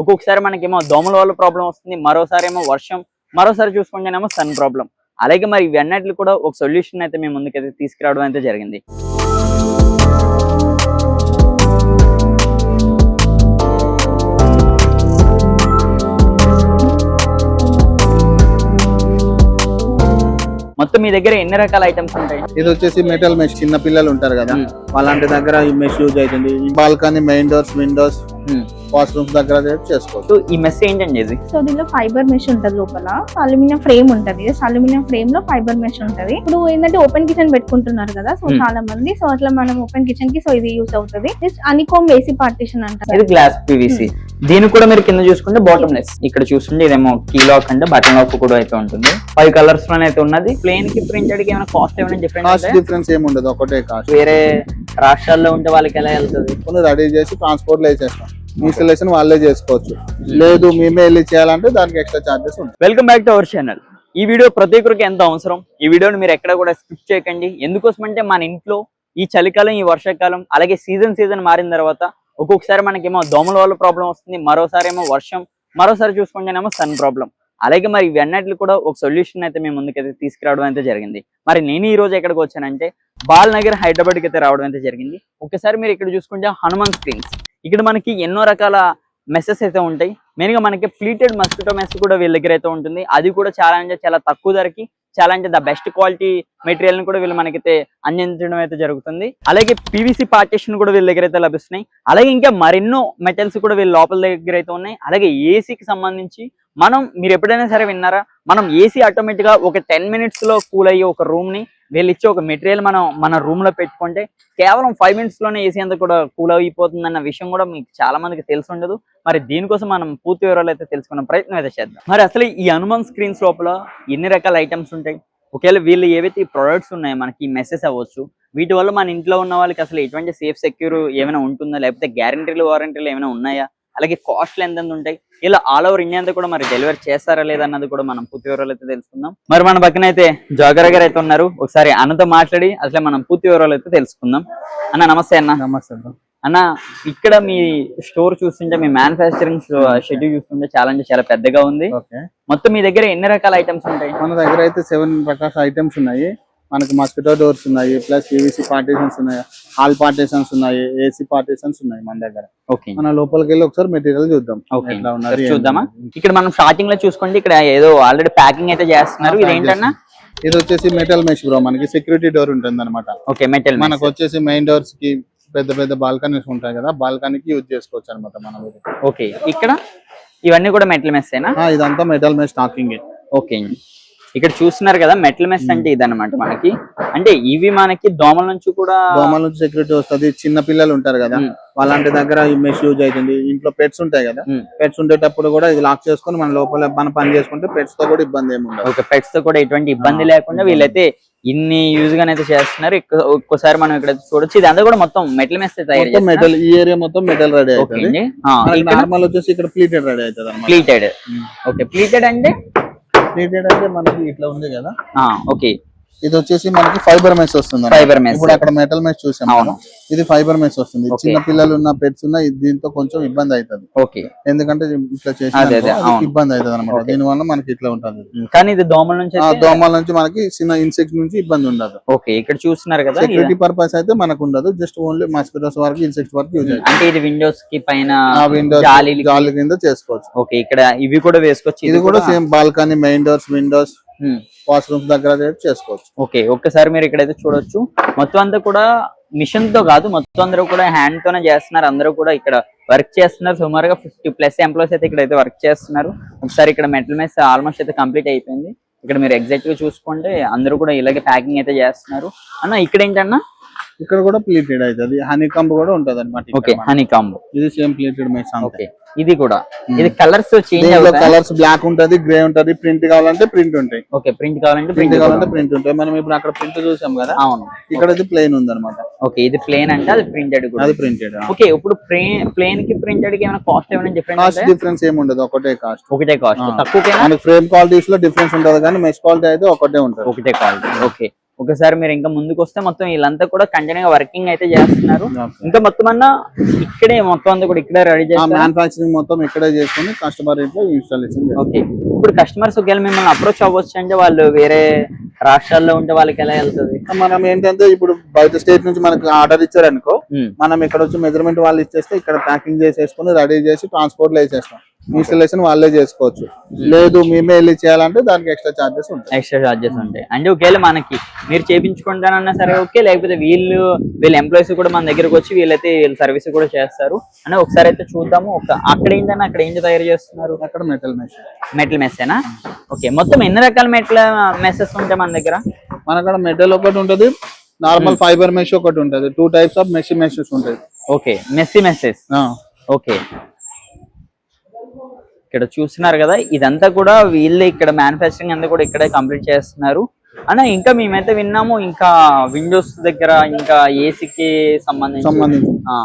ఒక్కొక్కసారి మనకేమో దోమల వల్ల ప్రాబ్లం వస్తుంది, మరోసారి ఏమో వర్షం, మరోసారి చూసుకుంటేనేమో సన్ ప్రాబ్లం. అలాగే మరి ఇవన్నిటికి కూడా ఒక సొల్యూషన్ అయితే మేము ముందుకైతే తీసుకురావడం అయితే జరిగింది. మొత్తం మీ దగ్గర ఎన్ని రకాల ఐటమ్స్ ఉంటాయి? ఇది వచ్చేసి మెటల్ మెష్, చిన్న పిల్లలు ఉంటారు కదా వాళ్ళంటి దగ్గర ఈ మెష్ యూజ్ అవుతుంది. Balcony, main doors, Windows, washrooms దగ్గర చేసుకోవచ్చు. ఈ మెష్ ఏంటండి ఇది? సో దీనిలో ఫైబర్ మెష్ ఉంటది, లోపల అల్యూమినియం ఫ్రేమ్ ఉంటది. అల్యూమినియం ఫ్రేమ్ లో ఫైబర్ మెష్ ఉంటది. ఇప్పుడు ఏంటంటే ఓపెన్ కిచెన్ పెట్టుకుంటున్నారు కదా, సో చాలా మంది, సో అట్లా మనం ఓపెన్ కిచెన్ కి సో ఇది యూస్ అవుతుంది. అనికోమ్ ఏసీ పార్టీషన్ అంటారు. ఇది గ్లాస్ పీవీసీ. దీని కూడా మీరు కింద చూసుకుంటే బాటమ్ లెస్, ఇక్కడ చూస్తుంటే ఇదేమో కీ లాక్ అంటే బటన్ లాక్ కూడా అయితే ఉంటుంది. 5 కలర్స్ లోనే అయితే ఉన్నది. ప్లేన్ కి ప్రింటెడ్ కి ఏమైనా కాస్ట్ ఏమైనా డిఫరెన్స్ ఏమి ఉండదు, ఒకటే కాస్ట్. వేరే రాష్ట్రాల్లో ఉంటే వాళ్ళకి ఎలా వెళ్తుంది? రెడీ చేసి ట్రాన్స్పోర్ట్ లో వేసేస్తాం, ఇన్స్టాలేషన్ వాళ్ళే చేసుకోవచ్చు. లేదు మేమే వెళ్ళి చేయాలంటే దానికి ఎక్స్ట్రా చార్జెస్ ఉంటాయి. Welcome back to our channel. ఈ వీడియో ప్రతి ఒక్కరికి ఎంతో అవసరం. ఈ వీడియోని మీరు ఎక్కడ కూడా స్కిప్ చేయకండి. ఎందుకోసం అంటే మన ఇంట్లో ఈ చలికాలం, ఈ వర్షాకాలం, అలాగే సీజన్ మారిన తర్వాత ఒక్కొక్కసారి మనకేమో దోమల వల్ల ప్రాబ్లం వస్తుంది, మరోసారి ఏమో వర్షం, మరోసారి చూసుకుంటేనేమో సన్ ప్రాబ్లం. అలాగే మరి ఇవన్నిటికి కూడా ఒక సొల్యూషన్ అయితే మేము ముందుకైతే తీసుకురావడం అయితే జరిగింది. మరి నేను ఈ రోజు ఎక్కడికి వచ్చానంటే బాల్నగర్, హైదరాబాద్కి అయితే రావడం అయితే జరిగింది. ఒకసారి మీరు ఇక్కడ చూసుకుంటే హనుమాన్ స్క్రీన్స్. ఇక్కడ మనకి ఎన్నో రకాల మెసెస్ అయితే ఉంటాయి. మెయిన్ గా మనకి ప్లీటెడ్ మస్కిటో మెస్ కూడా వీళ్ళ దగ్గర అయితే ఉంటుంది. అది కూడా చాలా తక్కువ ధరకి, చాలా అంటే ద బెస్ట్ క్వాలిటీ మెటీరియల్ ని కూడా వీళ్ళు మనకైతే అందించడం అయితే జరుగుతుంది. అలాగే పీవీసీ పార్టీషన్ కూడా వీళ్ళ దగ్గర అయితే లభిస్తున్నాయి. అలాగే ఇంకా మరెన్నో మెటల్స్ కూడా వీళ్ళ లోపల దగ్గర అయితే ఉన్నాయి. అలాగే ఏసీకి సంబంధించి మీరు ఎప్పుడైనా సరే విన్నారా, మనం ఏసీ ఆటోమేటిక్ గా ఒక 10 minutes లో కూల్ అయ్యి ఒక రూమ్ ని వీళ్ళు ఇచ్చే ఒక మెటీరియల్ మన రూమ్ లో పెట్టుకుంటే కేవలం 5 minutes లోనే ఏసీ అంతా కూడా కూల్ అయిపోతుంది అన్న విషయం కూడా మీకు చాలా మందికి తెలిసి ఉండదు. మరి దీనికోసం మనం పూర్తి వివరాలు అయితే తెలుసుకున్న ప్రయత్నం అయితే చేద్దాం. మరి అసలు ఈ హనుమాన్ స్క్రీన్స్ లోపల ఎన్ని రకాల ఐటమ్స్ ఉంటాయి, ఒకవేళ వీళ్ళు ఏవైతే ఈ ప్రొడక్ట్స్ ఉన్నాయో మనకి మెసేజ్ అవ్వచ్చు, వీటి వల్ల మన ఇంట్లో ఉన్న వాళ్ళకి అసలు ఎటువంటి సేఫ్ సెక్యూర్ ఏమైనా ఉంటుందా, లేకపోతే గ్యారంటీలు వారంటీలు ఏమైనా ఉన్నాయా, అలాగే కాస్ట్లు ఎంత ఉంటాయి, ఇలా ఆల్ ఓవర్ ఇండియా అంతా కూడా మరి డెలివరీ చేస్తారా లేదన్నది కూడా మనం పూర్తి వివరాలు అయితే తెలుసుకుందాం. మరి మన పక్కన అయితే జోగర్ గారు అయితే ఉన్నారు. ఒకసారి అన్నతో మాట్లాడి అసలు మనం పూర్తి వివరాలు అయితే తెలుసుకుందాం. అన్న నమస్తే. అన్న నమస్తే అన్న, ఇక్కడ మీ స్టోర్ చూస్తుంటే, మీ మ్యానుఫ్యాక్చరింగ్ షెడ్యూల్ చూస్తుంటే చాలా పెద్దగా ఉంది. మొత్తం మీ దగ్గర ఎన్ని రకాల ఐటమ్స్ ఉంటాయి? మన దగ్గర అయితే 7 రకాల ఐటమ్స్ ఉన్నాయి. మనకు మస్కిటో డోర్స్ ఉన్నాయి, ప్లస్ పీవీసీ పార్టీషన్స్ ఉన్నాయి, హాల్ పార్టీషన్స్ ఉన్నాయి, ఏసీ పార్టీషన్స్ ఉన్నాయి మన దగ్గర. మన లోపలికి వెళ్ళి ఒకసారి మెటీరియల్ చూద్దాం. చూద్దామా? ఇక్కడ మనం స్టార్టింగ్ లో చూసుకోండి, ఇక్కడ ఏదో ఆల్రెడీ ప్యాకింగ్ అయితే చేస్తున్నారు. ఇది ఏంటన్నా? ఇది వచ్చేసి మెటల్ మెష్ బ్రో, మనకి సెక్యూరిటీ డోర్ ఉంటుంది అనమాట. Okay, metal. మనకు వచ్చేసి మెయిన్ డోర్స్ కి పెద్ద బాల్కనీస్ ఉంటాయి కదా, బాల్కనీకి యూజ్ చేసుకోవచ్చు అనమాట మనం. ఓకే, ఇక్కడ ఇవన్నీ కూడా మెటల్ మెస్సేనా? ఇదంతా మెటల్ మెష్ స్టాకింగ్. ఓకే, ఇక్కడ చూస్తున్నారు కదా మెటల్ మెస్ అంటే ఇదన్నమాట. మనకి అంటే ఇవి మనకి దోమల నుంచి సెక్యూరిటీ వస్తుంది. చిన్న పిల్లలు ఉంటారు కదా వాళ్ళంటి దగ్గర ఈ మెష్ యూజ్ అవుతుంది. ఇంట్లో పెట్స్ ఉంటాయి కదా, పెట్స్ ఉండేటప్పుడు కూడా ఇది లాక్ చేసుకుని మన లోపల మన పని చేసుకుంటే పెట్స్ తో కూడా ఇబ్బంది ఏమి ఉండదు. ఓకే, పెట్స్ తో కూడా ఎటువంటి ఇబ్బంది లేకుండా వీళ్ళైతే ఇన్ని యూజ్ గానైతే చేస్తున్నారు. ఒక్కసారి మనం ఇక్కడ చూడొచ్చు, ఇది అంతా కూడా మొత్తం మెటల్ మెస్ తయారు. మెటల్, ఈ ఏరియా మొత్తం మెటల్ రెడీ అవుతుంది. నార్మల్ వచ్చేసి ఇక్కడ ప్లీటెడ్ రెడీ అవుతుంది. ప్లీటెడ్. ఓకే, ప్లీటెడ్ అంటే మనకి ఇట్లా ఉంది కదా. ఓకే, ఇది వచ్చేసి మనకి ఫైబర్ మెష్ వస్తుంది. Fibre mesh. ఇప్పుడు అక్కడ మెటల్ మెష్ చూసాం, ఇది ఫైబర్ మెష్ వస్తుంది. చిన్న పిల్లలు ఉన్న పెట్స్ ఉన్న దీంతో కొంచెం ఇబ్బంది అవుతుంది. ఓకే, ఎందుకంటే ఇట్లా చేసి ఇబ్బంది అవుతుంది అనమాట. దీని వల్ల మనకి ఇట్లా ఉంటుంది. కానీ ఇది దోమల నుంచి మనకి చిన్న ఇన్సెక్ట్స్ నుంచి ఇబ్బంది ఉండదు. ఓకే, ఇక్కడ చూస్తున్నారు కదా, సెక్యూరిటీ పర్పస్ అయితే మనకు ఉండదు, జస్ట్ ఓన్లీ మస్కిటోస్ వరకు, ఇన్సెక్ట్స్ వరకు యూజ్ అవుతుంది. అంటే ఇది విండోస్ కి పైన జాలి కింద చేసుకోవచ్చు. ఓకే, ఇక్కడ ఇవి కూడా వేసుకోవచ్చు. ఇది కూడా same balcony, main doors, Windows, washrooms దగ్గర చేసుకోవచ్చు. ఓకే, ఒక్కసారి మీరు ఇక్కడైతే చూడొచ్చు, మొత్తం అంతా కూడా మిషన్ తో కాదు, మొత్తం అందరూ కూడా హ్యాండ్ తోనే చేస్తున్నారు. అందరూ కూడా ఇక్కడ వర్క్ చేస్తున్నారు. సుమారుగా 50+ ఎంప్లాయీస్ అయితే ఇక్కడ అయితే వర్క్ చేస్తున్నారు. ఒకసారి ఇక్కడ మెటల్ మెస్ ఆల్మోస్ట్ అయితే కంప్లీట్ అయిపోయింది. ఇక్కడ మీరు ఎగ్జాక్ట్ గా చూసుకుంటే అందరూ కూడా ఇలాగే ప్యాకింగ్ అయితే చేస్తున్నారు. అన్న ఇక్కడ ఏంటన్నా? ఇక్కడ కూడా ప్లీటెడ్ అవుతుంది. హనీ కాంబ్ కూడా ఉంటది అనమాట. Okay, honey comb. ఇది సేమ్ ప్లీటెడ్ మెష్. ఓకే, ఇది కూడా ఇది కలర్స్ చేంజ్ అవుతాయి. కలర్స్ బ్లాక్ ఉంటది, గ్రే ఉంటది, ప్రింట్ కావాలంటే ప్రింట్ ఉంటాయి. ఓకే, ప్రింట్ కావాలంటే ప్రింట్ ఉంటాయి. మనం ఇప్పుడు అక్కడ ప్రింట్ చూసాం కదా. అవును, ఇక్కడ ఇది ప్లెయిన్ ఉంది అనమాట. ఓకే, ఇది ప్లెయిన్ అంటే అది ప్రింటెడ్ కూడా. అది ప్రింటెడ్. ఓకే, ఇప్పుడు ప్లెయిన్ కి ప్రింటెడ్ కి ఏమైనా కాస్ట్ ఏమైనా డిఫరెన్స్ ఏమి ఉండదు, ఒకటే కాస్ట్. తక్కువ. మనకి ఫ్రేమ్ క్వాలిటీస్ లో డిఫరెన్స్ ఉంటది, కానీ మెష్ క్వాలిటీ అయితే ఒకటే ఉంటది, ఒకటే క్వాలిటీ. ఓకే, ఒకసారి మీరు ఇంకా ముందుకు వస్తే మొత్తం వీళ్ళంతా కూడా కంటిన్యూగా వర్కింగ్ అయితే చేస్తున్నారు. ఇంకా మొత్తం అన్న ఇక్కడే మొత్తం అంతా కూడా ఇక్కడే రెడీ చేస్తారు. మ్యానుఫాక్చరింగ్ మొత్తం ఇక్కడే చేసుకుని కస్టమర్ ఇంట్లో ఇన్స్టాలేషన్. ఓకే, ఇప్పుడు కస్టమర్స్ ఒకవేళ మిమ్మల్ని అప్రోచ్ అవ్వచ్చు అంటే వాళ్ళు వేరే రాష్ట్రాల్లో ఉంటే వాళ్ళకి ఎలా వెళ్తుంది? మనం ఏంటంటే ఇప్పుడు బయట స్టేట్ నుంచి మనకు ఆర్డర్ ఇచ్చారు అనుకో, మనం ఇక్కడ వచ్చి మెజర్మెంట్ వాళ్ళు ఇచ్చేస్తే ఇక్కడ ప్యాకింగ్ చేసేసుకుని రెడీ చేసి ట్రాన్స్పోర్ట్ లో వేసేస్తాం. ఇన్స్టాలేషన్ వాళ్ళే చేసుకోవచ్చు. లేదు మేమే వెళ్ళి చేయాలంటే దానికి ఎక్స్ట్రా చార్జెస్ ఉంటాయి. ఎక్స్ట్రా చార్జెస్ ఉంటాయి. అంటే ఒకవేళ మనకి మీరు చేయించుకుంటానన్నా సరే ఓకే, లేకపోతే వీళ్ళ ఎంప్లాయీస్ కూడా మన దగ్గరకు వచ్చి వీళ్ళైతే వీళ్ళ సర్వీస్ కూడా చేస్తారు అని ఒకసారి అయితే చూద్దాము. అక్కడ ఏంటన్నా అక్కడ ఏంటి తయారు చేస్తున్నారు? అక్కడ మెటల్ మెష్. మెటల్ మెస్సేనా? ఓకే, మొత్తం ఎన్ని రకాల మెటల్ మెస్సెస్ ఉంటాయి మన దగ్గర? మన అక్కడ మెటల్ ఒకటి ఉంటది, నార్మల్ ఫైబర్ మెష్ ఒకటి ఉంటది. 2 టైప్స్ ఆఫ్ మెషెస్ ఉంటాయి. Okay, messes. ఓకే, ఇక్కడ చూస్తున్నారు కదా, ఇదంతా కూడా వీళ్ళే ఇక్కడ మ్యానుఫ్యాక్చరింగ్ అంతా కూడా ఇక్కడే కంప్లీట్ చేస్తున్నారు అన్న. ఇంకా మేమైతే విన్నాము ఇంకా విండోస్ దగ్గర ఇంకా ఏసీకి సంబంధించి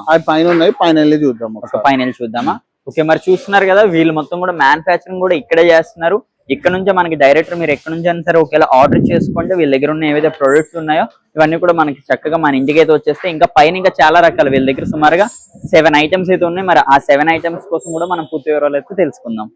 అవి పైన ఉన్నాయి, పైన వెళ్ళి చూద్దాం. పైన చూద్దామా? ఓకే, మరి చూస్తున్నారు కదా వీళ్ళు మొత్తం కూడా మ్యానుఫ్యాక్చరింగ్ కూడా ఇక్కడే చేస్తున్నారు. ఇక్కడ నుంచే మనకి డైరెక్టర్ మీరు ఎక్కడ నుంచి అయినా సరే ఒకవేళ ఆర్డర్ చేసుకుంటే వీళ్ళ దగ్గర ఉన్న ఏవైతే ప్రొడక్ట్స్ ఉన్నాయో ఇవన్నీ కూడా మనకి చక్కగా మన ఇంటికి అయితే వచ్చేస్తే ఇంకా పైన ఇంకా చాలా రకాలు వీళ్ళ దగ్గర సుమారుగా 7 ఐటమ్స్ అయితే ఉన్నాయి. మరి ఆ 7 ఐటమ్స్ కోసం కూడా మనం పూర్తి వివరాలు అయితే తెలుసుకుందాం.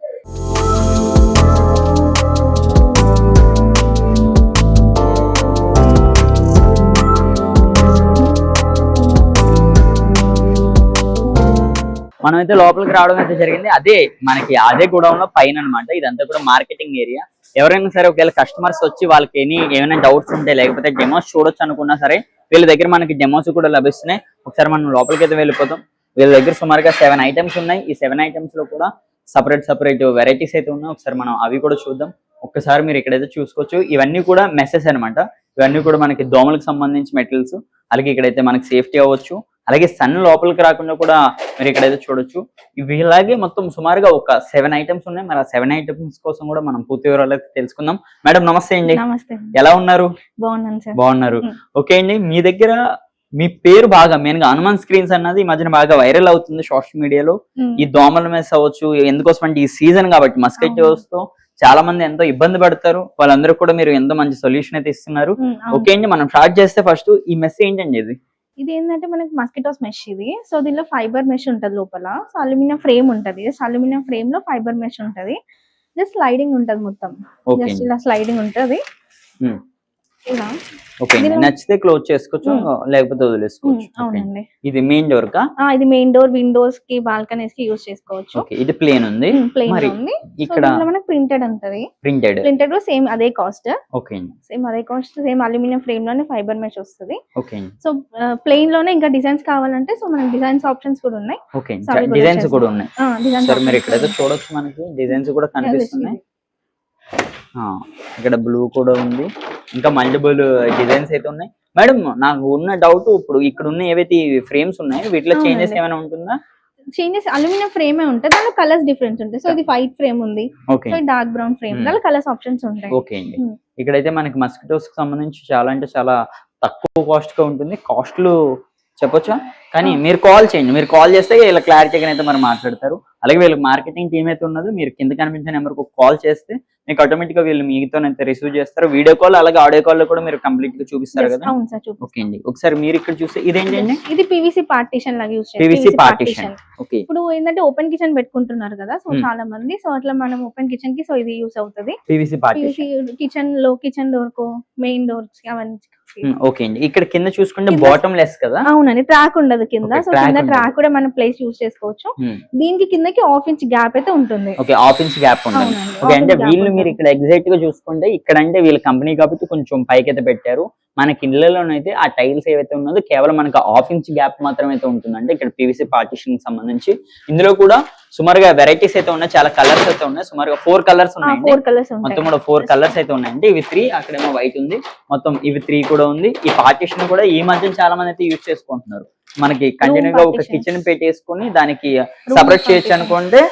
మనమైతే లోపలికి రావడం అయితే జరిగింది. అదే గోడౌన్ లో పైన అనమాట. ఇదంతా కూడా మార్కెటింగ్ ఏరియా. ఎవరైనా సరే ఒకవేళ కస్టమర్స్ వచ్చి వాళ్ళకి ఏమైనా డౌట్స్ ఉంటాయి లేకపోతే డెమోస్ చూడొచ్చు అనుకున్నా సరే వీళ్ళ దగ్గర మనకి డెమోస్ కూడా లభిస్తున్నాయి. ఒకసారి మనం లోపలికి అయితే వెళ్ళిపోతాం. వీళ్ళ దగ్గర సుమారుగా 7 ఐటమ్స్ ఉన్నాయి. ఈ 7 ఐటమ్స్ లో కూడా సపరేట్ వెరైటీస్ అయితే ఉన్నాయి. ఒకసారి మనం అవి కూడా చూద్దాం. ఒక్కసారి మీరు ఇక్కడైతే చూసుకోవచ్చు. ఇవన్నీ కూడా మెస్సెస్ అనమాట. ఇవన్నీ కూడా మనకి దోమలకు సంబంధించి మెటీరియల్స్. అలాగే ఇక్కడైతే మనకి సేఫ్టీ అవ్వచ్చు. అలాగే సన్ లోపలికి రాకుండా కూడా మీరు ఇక్కడైతే చూడొచ్చు. ఇవి ఇలాగే మొత్తం సుమారుగా ఒక 7 ఐటమ్స్ ఉన్నాయి. మరి ఆ 7 ఐటమ్స్ కోసం కూడా మనం పూర్తి వివరాలు అయితే తెలుసుకుందాం. మేడం నమస్తే అండి. ఎలా ఉన్నారు? బాగున్నారు. ఓకే అండి, మీ దగ్గర మీ పేరు బాగా మెయిన్ గా హనుమాన్ స్క్రీన్స్ అన్నది ఈ మధ్యన బాగా వైరల్ అవుతుంది సోషల్ మీడియాలో. ఈ దోమల మెస్ అవ్వచ్చు, ఎందుకోసం అంటే ఈ సీజన్ కాబట్టి మస్కిటోస్ తో చాలా మంది ఎంతో ఇబ్బంది పడతారు. వాళ్ళందరూ కూడా మీరు ఎంతో మంచి సొల్యూషన్ అయితే ఇస్తున్నారు. ఓకే అండి, మనం స్టార్ట్ చేస్తే ఫస్ట్ ఈ మెస్ ఏంటండి? ఇది ఏంటంటే మనకి మస్కిటోస్ మెష్ ఇది. సో దీనిలో ఫైబర్ మెష్ ఉంటది లోపల. సో అల్యూమినియం ఫ్రేమ్ ఉంటది. అల్యూమినియం ఫ్రేమ్ లో ఫైబర్ మెష్ ఉంటది. జస్ట్ స్లైడింగ్ ఉంటది మొత్తం. జస్ట్ ఇలా స్లైడింగ్ ఉంటది ఇలా. ఓకే, నచ్చితే క్లోజ్ చేసుకోవచ్చు లేకపోతే వదిలేసుకోవచ్చు. అవునండి. ఇది మెయిన్ డోర్ కా? ఇది మెయిన్ డోర్, విండోస్ కి, బాల్కనీస్ కి యూస్ చేసుకోవచ్చు. ఓకే, ఇది ప్లేన్ ఉంది. ప్లేన్ ఉంది. ఇక్కడ మనకి ప్రింటెడ్ ఉంటది. ప్రింటెడ్ సేమ్ అదే కాస్ట్. ఓకే, సేమ్ అదే కాస్ట్. సేమ్ అల్యూమినియం ఫ్రేమ్ లోనే ఫైబర్ మెష్ వస్తుంది. ఓకే, సో ప్లేన్ లోనే ఇంకా డిజైన్స్ కావాలంటే సో మనకి డిజైన్స్ ఆప్షన్స్ కూడా ఉన్నాయి. ఓకే, డిజైన్స్ కూడా ఉన్నాయి. సరే మీరు ఇక్కడైతే చూడొచ్చు, మనకి డిజైన్స్ కూడా కనిపిస్తున్నాయి. ఇక్కడ బ్లూ కూడా ఉంది. ఇంకా మల్టిపుల్ డిజైన్స్ అయితే ఉన్నాయి. మేడం నాకు ఉన్న డౌట్, ఇప్పుడు ఇక్కడ ఉన్న ఏవైతే ఫ్రేమ్స్ ఉన్నాయి వీటిలో చేంజెస్ ఏమైనా ఉంటుందా? చేంజెస్ అల్యూమినియం ఫ్రేమ్ ఉంటుంది. దానిలో కలర్స్ డిఫరెన్స్ ఉంటాయి. సో ఇది వైట్ ఫ్రేమ్ ఉంది, సో డార్క్ బ్రౌన్ ఫ్రేమ్, దానిలో కలర్స్ ఆప్షన్స్ ఉంటాయి. ఓకే అండి, ఇక్కడైతే మనకి మస్కిటోస్ కి సంబంధించి చాలా అంటే చాలా తక్కువ కాస్ట్ గా ఉంటుంది. కాస్ట్లు చెప్పొచ్చా? కానీ మీరు కాల్ చేయండి. మీరు కాల్ చేస్తే ఇలా క్లారిటీగా అయితే మరి మాట్లాడతారు. అలాగే వీళ్ళకి మార్కెటింగ్ టీమ్ అయితే ఉన్నదో మీరు కింద కనిపించే నెంబర్కి కాల్ చేస్తే మీకు ఆటోమేటిక్ గా వీళ్ళు మీతోనైతే రిసీవ్ చేస్తారు. వీడియో కాల్ అలాగే ఆడియో కాల్ లో కూడా మీరు కంప్లీట్ గా చూపిస్తారు కదా? ఓకే అండి, ఒకసారి మీరు ఇక్కడ చూస్తే ఇదేంటండి? ఇది పీవీసీ పార్టీషన్ లాగా యూస్ చేస్తారు. PVC partition. ఓకే, ఇప్పుడు ఏంటంటే ఓపెన్ కిచెన్ పెట్టుకుంటున్నారు కదా, సో చాలా మంది. సో అట్లా మనం ఓపెన్ కిచెన్ కి సో ఇది యూస్ అవుతుంది. పీవీసీ పార్టీషన్ కిచెన్ లో, కిచెన్ డోర్ కో, మెయిన్ డోర్స్ అవన్నీ. ఓకే అండి, ఇక్కడ కింద చూసుకుంటే బాటమ్ లెస్ కదా? అవునండి, ట్రాక్ ఉండదు కింద. సో కింద ట్రాక్ కూడా మనం ప్లేస్ యూస్ చేసుకోవచ్చు. దీనికి కిందకి 1/2 ఇంచ్ గ్యాప్ అయితే ఉంటుంది. ఓకే, 1/2 ఇంచ్ గ్యాప్ ఉంటుంది. ఓకే, అంటే వీళ్ళు మీరు ఇక్కడ ఎగ్జాక్ట్ గా చూసుకుంటే ఇక్కడ అంటే వీళ్ళ కంపెనీ కాబట్టి కొంచెం పైకి అయితే పెట్టారు. మనకి ఇళ్లలోనైతే ఆ టైల్స్ ఏవైతే ఉన్నదో కేవలం మనకి 1/2 ఇంచ్ గ్యాప్ మాత్రమే అయితే ఉంటుందంటే ఇక్కడ పీవీసీ పార్టీషన్ సంబంధించి. ఇందులో కూడా సుమారుగా వెరైటీస్ అయితే ఉన్నాయి, చాలా కలర్స్ అయితే ఉన్నాయి. సుమారుగా 4 కలర్స్ ఉన్నాయి. మొత్తం కూడా 4 కలర్స్ అయితే ఉన్నాయండి. ఇవి 3, అక్కడేమో వైట్ ఉంది. మొత్తం ఇవి 3 కూడా ఉంది. ఈ పార్టీషన్ కూడా ఈ మధ్య చాలా మంది అయితే యూజ్ చేసుకుంటున్నారు. మనకి కంటిన్యూగా ఒక కిచెన్ పెట్టేసుకొని దానికి సపరేట్ చేయొచ్చు అనుకుంటే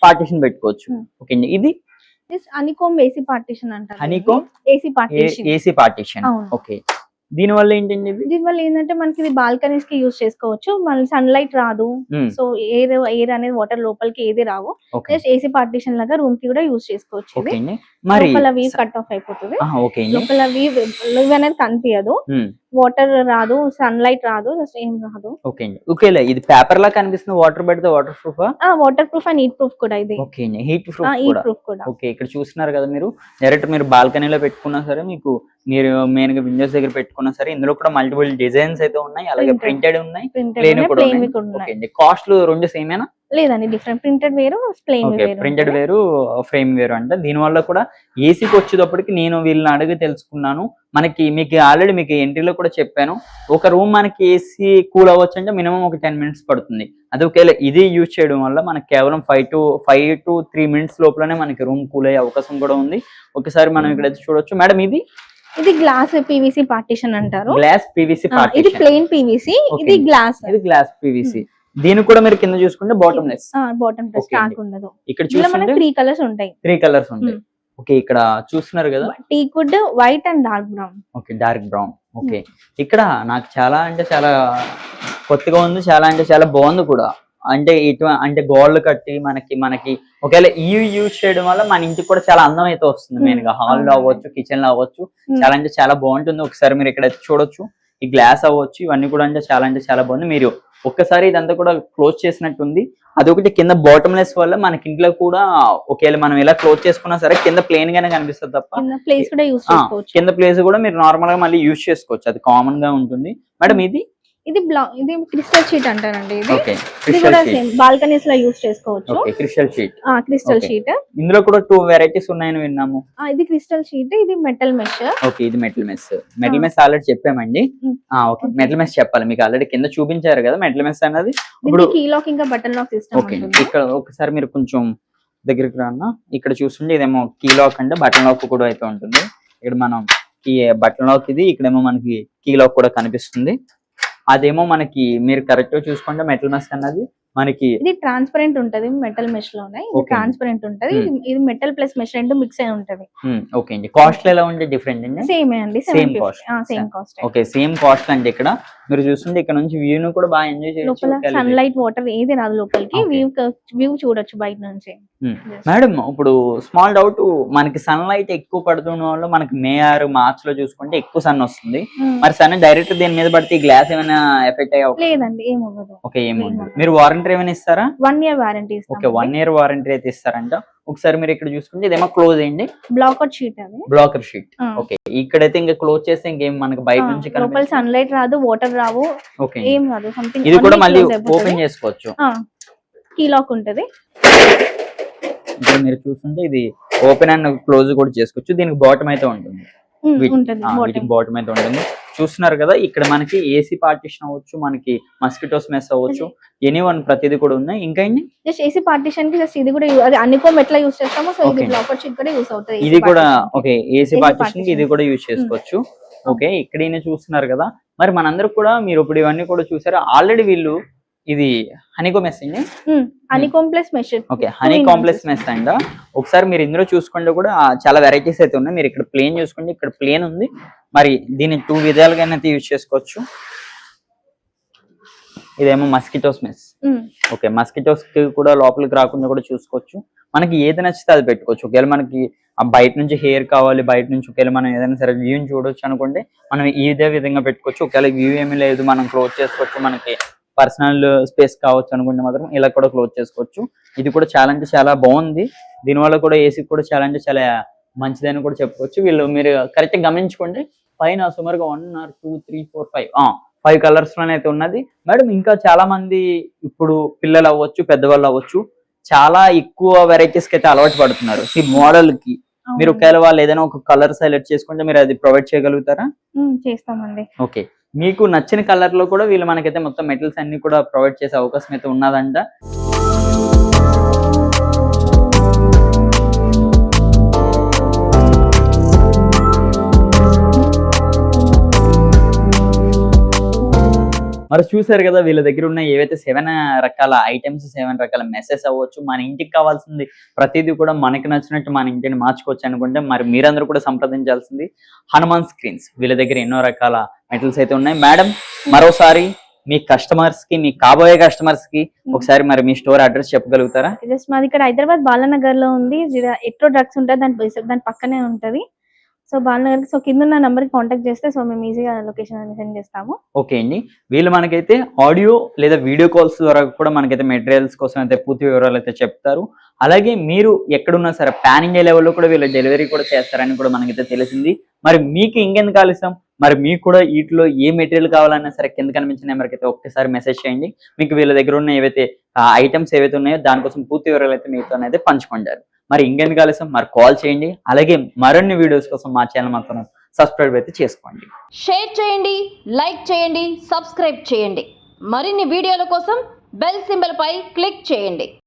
పార్టీషన్ పెట్టుకోవచ్చు. ఓకే అండి, ఇది హనీకోమ్ ఏసీ పార్టీషన్ అంటారు. Honeycomb AC partition. AC partition. Okay, దీని వల్ల ఏంటండి ఇది? దీనివల్ల ఏంటంటే మనకి ఇది బాల్కనీస్ కి యూజ్ చేసుకోవచ్చు, మళ్ళీ సన్ లైట్ రాదు, సో ఎయిర్ అనేది వాటర్ లోపలికి ఏది రావు. జస్ట్ ఏసీ పార్టీషన్ లాగా రూమ్ కి కూడా యూజ్ చేసుకోవచ్చు. ఇది మరి లోపల వీవ్ కట్ ఆఫ్ అయిపోతుంది, లోపల వీవ్ అనేది కనిపించదు, వాటర్ రాదు, సన్ లైట్ రాదు, జస్ట్ ఏం రాదు. ఓకే అండి. ఓకేలే, ఇది పేపర్ లా కనిపిస్తుంది, వాటర్ పెడితే water proof? Water proof and heat proof కూడా ఇది. ఓకే అండి, హీట్ ప్రూఫ్ కూడా. ఓకే, ఇక్కడ చూస్తున్నారు కదా మీరు, డైరెక్ట్ మీరు బాల్కనీలో పెట్టుకున్నా సరే, మీకు మీరు మెయిన్ గా విండోస్ దగ్గర పెట్టుకున్నా సరే, ఇందులో కూడా మల్టిపుల్ డిజైన్స్ అయితే ఉన్నాయి, అలాగే ప్రింటెడ్ ఉన్నాయి, ప్లేన్ కూడా ఉన్నాయి. కాస్ట్లు రెండు సేమేనా? లేదండి, డిఫరెంట్. ప్రింటెడ్ వేరు, ప్రింటెడ్ వేరు, ఫ్రేమ్ వేరు. అంటే దీని వల్ల కూడా ఏసీకి వచ్చేటప్పటికి నేను వీళ్ళని అడిగి తెలుసుకున్నాను. మనకి మీకు ఆల్రెడీ మీకు ఎంట్రీలో కూడా చెప్పాను, ఒక రూమ్ మనకి ఏసీ కూల్ అవ్వచ్చు అంటే మినిమం ఒక 10 minutes పడుతుంది. అది ఒకవేళ ఇది యూజ్ చేయడం వల్ల మనకి కేవలం 5 to 3 minutes లోపలనే మనకి రూమ్ కూల్ అయ్యే అవకాశం కూడా ఉంది. ఒకసారి మనం ఇక్కడ చూడొచ్చు. మేడం ఇది గ్లాస్ పీవీసీ పార్టీషన్ అంటారు. Glass PVC partition. ఇది ప్లెయిన్ పీవీసీ, ఇది గ్లాస్ పీవీసీ. దీనికి కూడా మీరు కింద చూసుకుంటే బాటమ్ లెస్ స్టాక్ ఉండదు. ఇక్కడ చూసుకుంటే 3 కలర్స్ ఉంటాయి. 3 కలర్స్ ఉంటాయి. ఓకే, ఇక్కడ చూస్తున్నారు కదా, teak wood, white and dark brown. Okay, dark brown. Okay, ఇక్కడ నాకు చాలా అంటే చాలా కొత్తగా ఉంది, చాలా అంటే చాలా బాగుంది కూడా. అంటే అంటే గోల్డ్ కట్టి మనకి ఒకవేళ యూజ్ చేయడం వల్ల మన ఇంటికి కూడా చాలా అందం అయితే వస్తుంది. మెయిన్ గా హాల్ లో అవ్వచ్చు, కిచెన్ లో అవ్వచ్చు, చాలా అంటే చాలా బాగుంటుంది. ఒకసారి మీరు ఇక్కడ చూడొచ్చు, ఈ గ్లాస్ అవ్వచ్చు, ఇవన్నీ కూడా అంటే చాలా బాగుంది. మీరు ఒక్కసారి ఇదంతా కూడా క్లోజ్ చేసినట్టుంది. అదొకటి కింద బాటమ్ లెస్ వల్ల మనకి ఇంట్లో కూడా ఒకవేళ మనం ఇలా క్లోజ్ చేసుకున్నా సరే కింద ప్లేన్ గానే కనిపిస్తుంది తప్ప కింద ప్లేస్ కూడా మీరు నార్మల్ గా మళ్ళీ యూజ్ చేసుకోవచ్చు, అది కామన్ గా ఉంటుంది. మేడం ఇది క్రిస్టల్ షీట్ అంటారండి. ఇది కూడా సేమ్ బాల్కనీస్ లో యూజ్ చేసుకోవచ్చు. Crystal sheet. ఇందులో కూడా 2 varieties ఉన్నాయని విన్నాము. ఇది క్రిస్టల్ షీట్, ఇది మెటల్ మెష్. ఓకే, ఇది మెటల్ మెష్ ఆల్రెడీ చెప్పామండి. ఓకే, మెటల్ మెష్ చెప్పాలి, మీకు ఆల్రెడీ కింద చూపించారు కదా మెటల్ మెష్ అన్నది. ఇప్పుడు కీ లాక్ ఇంకా బటన్ లాక్ సిస్టమ్ ఉంటుంది. ఇక్కడ ఒకసారి మీరు కొంచెం దగ్గరికి రానా, ఇక్కడ చూస్తుంటే ఇదేమో కీ లాక్ అంటే బటన్ లాక్ కూడా అయితే ఉంటుంది. ఇక్కడ మనం ఈ బటన్ లాక్ ఇది, ఇక్కడేమో మనకి కీ లాక్ కూడా కనిపిస్తుంది. అదేమో మనకి మీరు కరెక్ట్ గా చూసుకుంటే మెటల్ మెష్ అన్నది మనకి ఇది ట్రాన్స్పరెంట్ ఉంటది, మెటల్ మెష్ లోనే ఇది ట్రాన్స్పరెంట్ ఉంటది. ఇది మెటల్ ప్లస్ మెష్ రెండు మిక్స్ అయి ఉంటది. ఓకే అండి, కాస్ట్ ఎలా ఉంటే డిఫరెంట్ అండి? సేమ్ అండి, same cost. Okay, same cost అండి. ఇక్కడ మీరు చూస్తుంటే ఇక్కడ నుంచి వ్యూ ను కూడా బాగా ఎంజాయ్ చేయొచ్చు. లోపల సన్ లైట్ వాటర్ ఏది రాదు లోపలికి, వ్యూ చూడొచ్చు బయట నుంచి. మేడం, ఇప్పుడు స్మాల్ డౌట్, మనకి సన్ లైట్ ఎక్కువ పడుతున్న వల్ల మనకి మే 6 మార్చ్ లో చూసుకుంటే ఎక్కువ సన్ వస్తుంది. మరి సన్ డైరెక్ట్ దీని మీద పడితే గ్లాస్ ఏమైనా ఎఫెక్ట్ అయ్యే? లేదండి, ఏమవ్వదు. ఓకే, ఏమవుతుంది. మీరు వారంటీ ఏమైనా ఇస్తారా? 1 year వారంటీ ఇస్తాం. ఓకే, 1 year వారంటీ అయితే ఇస్తారంట. ఒకసారి మీరు ఇక్కడ చూసుకుంటే ఇదేమో క్లోజ్ అయ్యింది, బ్లాకర్ షీట్. అది బ్లాకర్ షీట్. ఓకే, ఇక్కడైతే ఇంకా క్లోజ్ చేస్తే ఇంకేం మనకి బయట నుంచి లోపల సన్ లైట్ రాదు, వాటర్ రావు, ఏం రాదు. సంథింగ్ ఇది కూడా మళ్ళీ ఓపెన్ చేసుకోవచ్చు, కీ లాక్ ఉంటది. ఇక్కడ మీరు చూస్తుంటే ఇది ఓపెన్ అండ్ క్లోజ్ కూడా చేసుకోవచ్చు. దీనికి బాటమ్ అయితే ఉంటుంది, వీటికి బాటమ్ అయితే ఉంటుంది. చూస్తున్నారు కదా, ఇక్కడ మనకి ఏసీ పార్టీషన్ అవ్వచ్చు, మనకి మస్కిటోస్ మెస్ అవ్వచ్చు, ఎనీవన్ ప్రతిదీ కూడా ఉన్నాయి. ఇంకా జస్ట్ ఏసీ పార్టీషన్ కి జస్ట్ ఇది కూడా అది అన్నికోమ్ ఎట్లా యూస్ చేస్తామో సో ఇది బ్లాకర్ షీట్ కూడా యూస్ అవుతుంది. ఇది కూడా ఓకే, ఏసీ పార్టీషన్ కి ఇది కూడా యూస్ చేసుకోవచ్చు. ఓకే, ఇక్కడ చూస్తున్నారు కదా, మరి మనందరూ కూడా మీరు ఇప్పుడు ఇవన్నీ కూడా చూసారు ఆల్రెడీ. వీళ్ళు ఇది హనీకోమ్ మెస్ అండి, honeycomb plus mesh. Okay, honeycomb plus mess అంట. ఒకసారి మీరు ఇందులో చూసుకుంటే కూడా చాలా వెరైటీస్ అయితే ఉన్నాయి. మీరు ఇక్కడ ప్లేన్ చూసుకుంటే ఇక్కడ ప్లేన్ ఉంది, మరి దీన్ని 2 విధాలుగా అయితే యూజ్ చేసుకోవచ్చు. ఇదేమో మస్కిటోస్ మెస్. ఓకే, మస్కిటోస్ కి కూడా లోపలికి రాకుండా కూడా చూసుకోవచ్చు. మనకి ఏది నచ్చితే అది పెట్టుకోవచ్చు. ఒకవేళ మనకి బయట నుంచి హెయిర్ కావాలి, బయట నుంచి ఒకవేళ మనం ఏదైనా సరే వ్యూని చూడొచ్చు అనుకుంటే మనం ఇదే విధంగా పెట్టుకోవచ్చు. ఒకవేళ వ్యూ ఏమీ లేదు, మనం క్లోజ్ చేసుకోవచ్చు. మనకి పర్సనల్ స్పేస్ కావచ్చు అనుకుంటే మాత్రం ఇలా కూడా క్లోజ్ చేసుకోవచ్చు. ఇది కూడా చాలా అంటే చాలా బాగుంది. దీనివల్ల కూడా ఏసీ కూడా చాలా అంటే చాలా మంచిదని కూడా చెప్పుకోవచ్చు. వీళ్ళు మీరు కరెక్ట్ గా గమనించుకోండి, పైన సుమారుగా 1 or 2 3 4 5 కలర్స్ లోనే అయితే ఉన్నది. మేడం, ఇంకా చాలా మంది ఇప్పుడు పిల్లలు అవ్వచ్చు, పెద్దవాళ్ళు అవ్వచ్చు, చాలా ఎక్కువ వెరైటీస్ కి అయితే అలవాటు పడుతున్నారు. ఈ మోడల్ కి మీరు ఒకవేళ వాళ్ళు ఏదైనా ఒక కలర్ సెలెక్ట్ చేసుకుంటే మీరు అది ప్రొవైడ్ చేయగలుగుతారా? చేస్తామండి. ఓకే, మీకు నచ్చిన కలర్ లో కూడా వీళ్ళు మనకైతే మొత్తం మెటల్స్ అన్ని కూడా ప్రొవైడ్ చేసే అవకాశం అయితే ఉన్నదంట. మరి చూసారు కదా వీళ్ళ దగ్గర ఉన్న ఏవైతే 7 రకాల ఐటమ్స్, 7 రకాల మెసెస్ అవ్వచ్చు, మన ఇంటికి కావాల్సింది ప్రతిదీ కూడా మనకి నచ్చినట్టు మన ఇంటిని మార్చుకోవచ్చు అనుకుంటే మరి మీరందరూ కూడా సంప్రదించాల్సింది హనుమాన్ స్క్రీన్స్. వీళ్ళ దగ్గర ఎన్నో రకాల మెటల్స్ అయితే ఉన్నాయి. మేడం మరోసారి మీ కస్టమర్స్ కి, మీ కాబోయే కస్టమర్స్ కి ఒకసారి మరి మీ స్టోర్ అడ్రస్ చెప్పగలుగుతారా? జస్ట్ మాది ఇక్కడ హైదరాబాద్ బాలానగర్ లో ఉంది. ఎట్రో డ్రగ్స్ ఉంటుంది, దాని పక్కనే ఉంటది. సో బాలానగర్, సో కింద ఉన్న నంబర్ కి కాంటాక్ట్ చేస్తే సో మేము ఈజీగా లొకేషన్ సెండ్ చేస్తాము. ఓకే అండి, వీళ్ళు మనకైతే ఆడియో లేదా వీడియో కాల్స్ ద్వారా కూడా మనకైతే మెటీరియల్స్ కోసం అయితే పూర్తి వివరాలు అయితే చెప్తారు. అలాగే మీరు ఎక్కడున్నా సరే పాన్ ఇండియా లెవెల్లో కూడా వీళ్ళు డెలివరీ కూడా చేస్తారని కూడా మనకైతే తెలిసింది. మరి మీకు ఇంకెందుకు ఆలస్యం, మరి మీకు కూడా వీటిలో ఏ మెటీరియల్ కావాలన్నా సరే కింద కనిపించిన నెంబర్కి అయితే ఒక్కసారి మెసేజ్ చేయండి. మీకు వీళ్ళ దగ్గర ఉన్న ఏవైతే ఐటమ్స్ ఏవైతే ఉన్నాయో దానికోసం పూర్తి వివరాలు అయితే మీతో అయితే పంచుకుంటారు. మరి ఇంకెందుకు ఆలస్యం, మరి కాల్ చేయండి. అలాగే మరిన్ని వీడియోస్ కోసం మా ఛానల్ మాత్రం సబ్స్క్రైబ్ అయితే చేసుకోండి. షేర్ చేయండి, లైక్ చేయండి, సబ్స్క్రైబ్ చేయండి. మరిన్ని వీడియోల కోసం బెల్ సింబల్ పై క్లిక్ చేయండి.